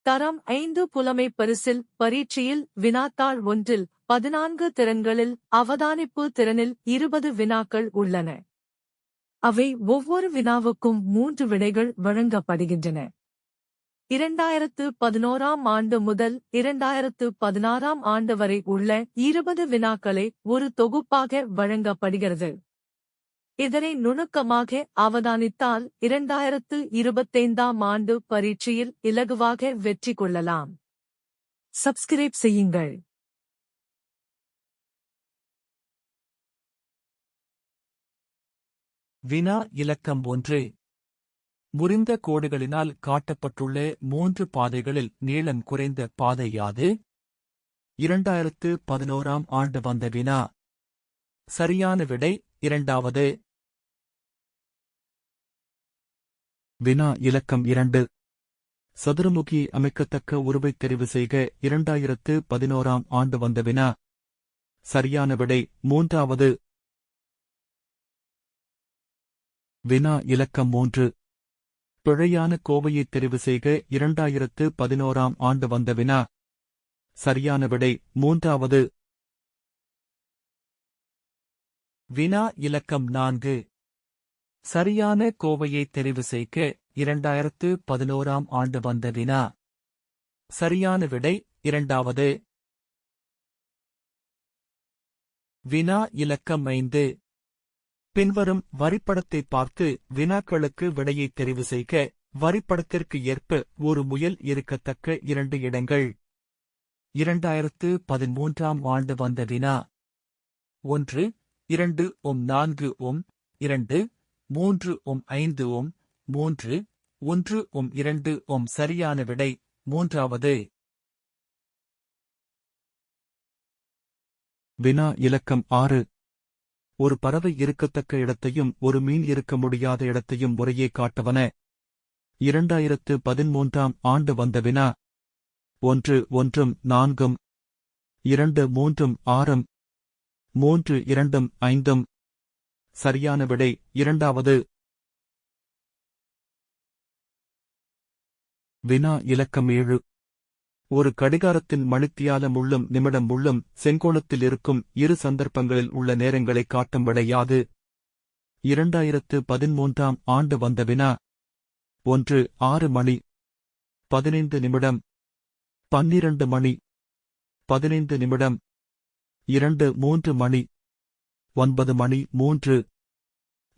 தரம் 5 புலமைப் பரிசில் பரீட்சையில் வினாத்தாள் ஒன்றில் 14 திறன்களில் அவதானிப்பு திறனில் 20 வினாக்கள் உள்ளன. அவை ஒவ்வொரு வினாவுக்கும் 3 விடைகள் வழங்கப்படுகின்றன. 2011ஆம் ஆண்டு முதல் 2016ஆம் ஆண்டு வரை உள்ள 20 வினாக்களை ஒரு தொகுப்பாக வழங்கப்படுகிறது. இதனை நுணுக்கமாக அவதானித்தால் 2025ஆம் ஆண்டு பரீட்சையில் இலகுவாக வெற்றி கொள்ளலாம். சப்ஸ்கிரைப் செய்யுங்கள். வினா இலக்கம் 1. முறிந்த கோடுகளினால் காட்டப்பட்டுள்ள 3 பாதைகளில் நீளம் குறைந்த பாதை யாது? 2011ஆம் ஆண்டு வந்த வினா. சரியான விடை இரண்டாவது. வினா இலக்கம் 2. சதுரமுகி அமைக்கத்தக்க உருவை தெரிவு செய்க. 2011ஆம் ஆண்டு வந்த வினா. சரியான விடை மூன்றாவது. வினா இலக்கம் 3. பிழையான கோவையை தெரிவு செய்க. 2011ஆம் ஆண்டு வந்த வினா. சரியான விடை மூன்றாவது. வினா இலக்கம் 4. சரியான கோவையை தெரிவு செய்க. 2011ஆம் ஆண்டு வந்த வினா. சரியான விடை இரண்டாவது. வினா இலக்கம் 5. பின்வரும் வரிப்படத்தை பார்த்து வினாக்களுக்கு விடையை தெரிவு செய்க. வரிப்படத்திற்கு ஏற்ப ஒரு முயல் இருக்கத்தக்க 2 இடங்கள். 2013ஆம் ஆண்டு வந்த வினா. 1 2 4 2 3 5 3 1 2 சரியான விடை மூன்றாவது. வினா இலக்கம் 6. ஒரு பறவை இருக்கத்தக்க இடத்தையும் ஒரு மீன் இருக்க முடியாத இடத்தையும் முறையே காட்டவன. 2013ஆம் ஆண்டு வந்த வினா. 1 1 4 2 3 6 3 2 5 சரியான விடை இரண்டாவது. வினா இலக்கம் 7. ஒரு கடிகாரத்தின் மணித்தியால முள்ளும் நிமிடம் முள்ளும் செங்கோணத்தில் இருக்கும் 2 சந்தர்ப்பங்களில் உள்ள நேரங்களை காட்டும் விடை யாது? 2013ஆம் ஆண்டு வந்த வினா. 1 6 மணி 15 நிமிடம் 12 மணி 15 நிமிடம் 2 3 மணி 9 மணி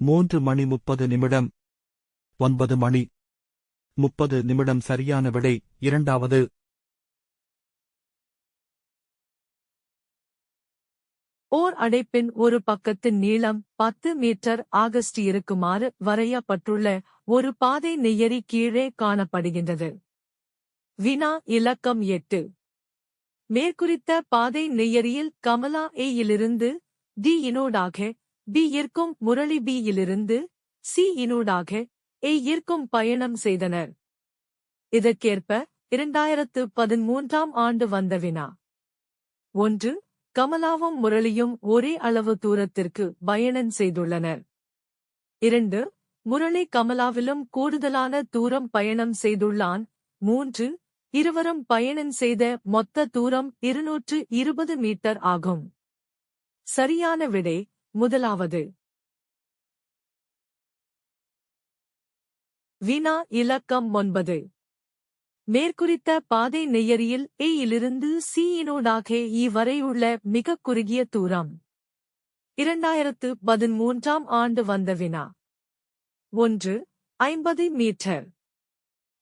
3 மணி 30 நிமிடம் 9 மணி 30 நிமிடம் சரியான விடை இரண்டாவது. ஓர் அடைப்பின் ஒரு பக்கத்தின் நீளம் 10 மீட்டர் ஆகஸ்ட் இருக்குமாறு வரையப்பட்டுள்ள ஒரு பாதை நெய்யரி கீழே காணப்படுகின்றது. வினா இலக்கம் 8. மேற்குறித்த பாதை நெய்யரியில் கமலா A யிலிருந்து D இனூடாக B யிற்கும் முரளி B யிலிருந்து C இனூடாக A யிற்கும் பயணம் செய்தனர். இதற்கேற்ப 2013ஆம் ஆண்டு வந்த வினா. 1. கமலாவும் முரளியும் ஒரே அளவு தூரத்திற்கு பயணம் செய்துள்ளனர். 2. முரளி கமலாவிலும் கூடுதலான தூரம் பயணம் செய்துள்ளான். 3. இருவரும் பயணம் செய்த மொத்த தூரம் 220 மீட்டர் ஆகும். சரியான விடை முதலாவது. வினா இலக்கம் 9. மேற்குறித்த பாதை நெய்யரியில் A யிலிருந்து C இனூடாக E வரையுள்ள மிகக் குறுகிய தூரம். 2013ஆம் ஆண்டு வந்த வினா. 1 50 மீட்டர்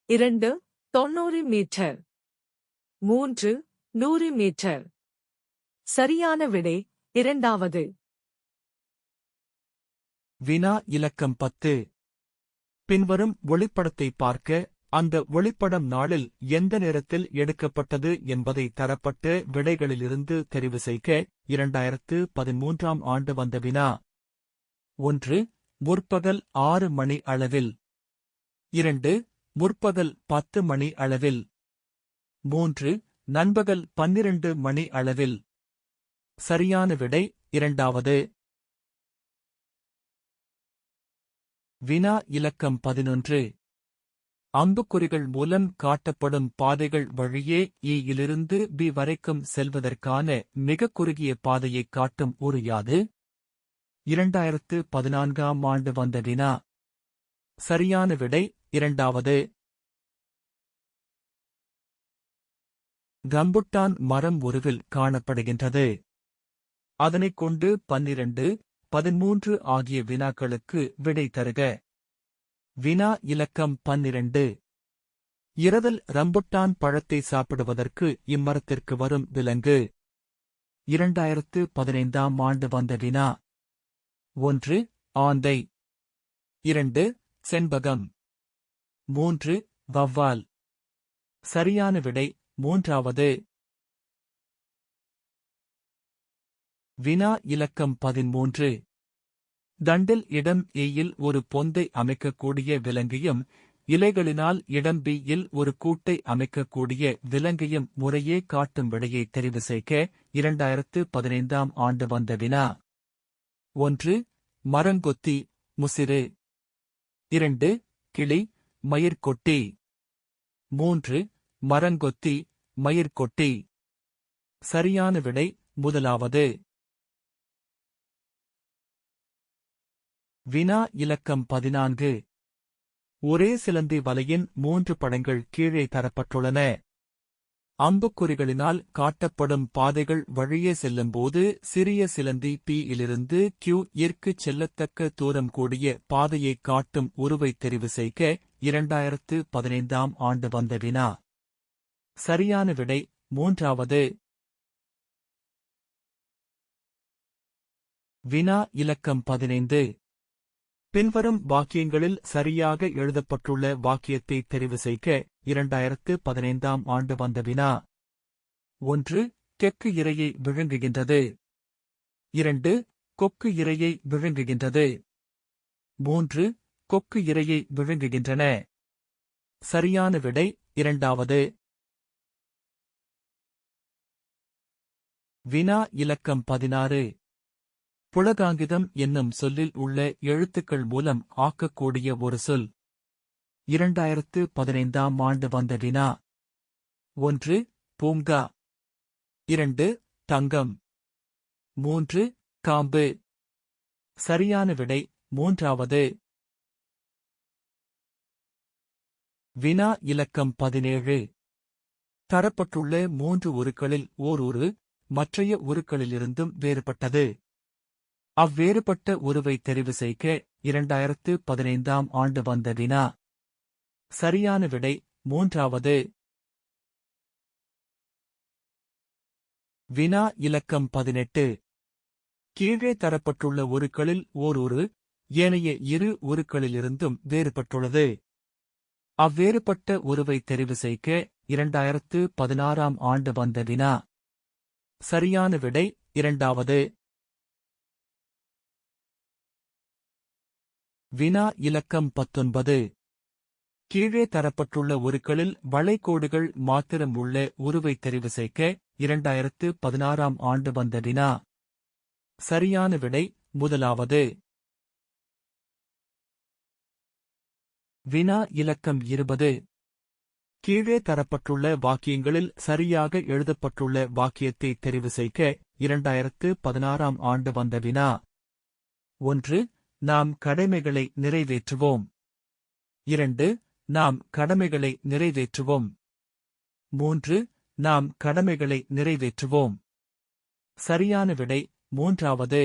2 90 மீட்டர் 3 100 மீட்டர். சரியான விடை இரண்டாவது. வினா இலக்கம் 10. பின்வரும் ஒளிப்படத்தை பார்க்க, அந்த ஒளிப்படம் நாளில் எந்த நேரத்தில் எடுக்கப்பட்டது என்பதை தரப்பட்ட விடைகளிலிருந்து தெரிவு செய்க. 2013ஆம் ஆண்டு வந்த வினா. 1. முற்பகல் 6 மணி அளவில். 2. முற்பகல் 10 மணி அளவில். 3. நண்பகல் 12 மணி அளவில். சரியான விடை இரண்டாவது. வினா இலக்கம் 11. அம்புக்குறிகள் மூலம் காட்டப்படும் பாதைகள் வழியே இலிருந்து பி வரைக்கும் செல்வதற்கான மிக குறுகிய பாதையைக் காட்டும் ஊர் யாது? 2014ஆம் ஆண்டு வந்த வினா. சரியான விடை இரண்டாவது. ரம்புட்டான் மரம் உருவில் காணப்படுகின்றது. அதனைக் கொண்டு 12, 13 ஆகிய வினாக்களுக்கு விடை தருக. வினா இலக்கம் 12. இரவில் ரம்புட்டான் பழத்தை சாப்பிடுவதற்கு இம்மரத்திற்கு வரும் விலங்கு. 2015ஆம் ஆண்டு வந்த வினா. 1. ஆந்தை. 2. செண்பகம். 3. வௌவால். சரியான விடை மூன்றாவது. வினா இலக்கம் 13. தண்டில் இடம் ஏயில் ஒரு பொந்தை அமைக்கக்கூடிய விலங்கையும் இலைகளினால் இடம் பியில் ஒரு கூட்டை அமைக்கக்கூடிய விலங்கையும் முறையே காட்டும் விடையை தெரிவு செய்க. 2015ஆம் ஆண்டு வந்த வினா. 1. மரங்கொத்தி, முசிறு. 2. கிளி, மயிர்கொட்டி. 3. மரங்கொத்தி, மயிர்கொட்டி. சரியான விடை முதலாவது. வினா இலக்கம் 14. ஒரே சிலந்தி வலையின் 3 படங்கள் கீழே தரப்பட்டுள்ளன. அம்புக்குறிகளினால் காட்டப்படும் பாதைகள் வழியே செல்லும்போது சிறிய சிலந்தி P இலிருந்து Q இற்குச் செல்லத்தக்க தூரம் கூடிய பாதையைக் காட்டும் உருவைத் தெரிவு செய்க. 2015ஆம் ஆண்டு வந்த வினா. சரியான விடை மூன்றாவது. வினா இலக்கம் 15. பின்வரும் வாக்கியங்களில் சரியாக எழுதப்பட்டுள்ள வாக்கியத்தை தெரிவு செய்க. 2015ஆம் ஆண்டு வந்த வினா. 1. தெற்கு இரையை விழுங்குகின்றது. 2. கொக்கு இரையை விழுங்குகின்றது. 3. கொக்கு இரையை விழுங்குகின்றன. சரியான விடை இரண்டாவது. வினா இலக்கம் 16. புளகாங்கிதம் என்னும் சொல்லில் உள்ள எழுத்துக்கள் மூலம் ஆக்கக்கூடிய ஒரு சொல். 2015ஆம் ஆண்டு வந்த வினா. 1. பூங்கா. 2. தங்கம். 3. காம்பு. சரியான விடை மூன்றாவது. வினா இலக்கம் 17. தரப்பட்டுள்ள 3 உருக்களில் ஓர் உரு மற்றைய உருக்களிலிருந்தும் வேறுபட்டது. அவ்வேறுபட்ட உருவை தெரிவு செய்க. 2015ஆம் ஆண்டு வந்த வினா. சரியான விடை மூன்றாவது. வினா இலக்கம் 18. கீழே தரப்பட்டுள்ள உருக்களில் ஓர் உரு ஏனைய இரு உருக்களிலிருந்தும் வேறுபட்டுள்ளது. அவ்வேறுபட்ட உருவை தெரிவு செய்க. 2016ஆம் ஆண்டு வந்த வினா. சரியான விடை இரண்டாவது. வினா இலக்கம் 19. கீழே தரப்பட்டுள்ள உருக்களில் வளைகோடுகள் மாத்திரம் உள்ள உருவை தெரிவு செய்க. 2016ஆம் ஆண்டு வந்த வினா. சரியான விடை முதலாவது. வினா இலக்கம் 20. கீழே தரப்பட்டுள்ள வாக்கியங்களில் சரியாக எழுதப்பட்டுள்ள வாக்கியத்தை தெரிவு செய்க. 2016ஆம் ஆண்டு வந்த வினா. 1. நாம் கடமைகளை நிறைவேற்றுவோம். 2. நாம் கடமைகளை நிறைவேற்றுவோம். 3. நாம் கடமைகளை நிறைவேற்றுவோம். சரியான விடை மூன்றாவது.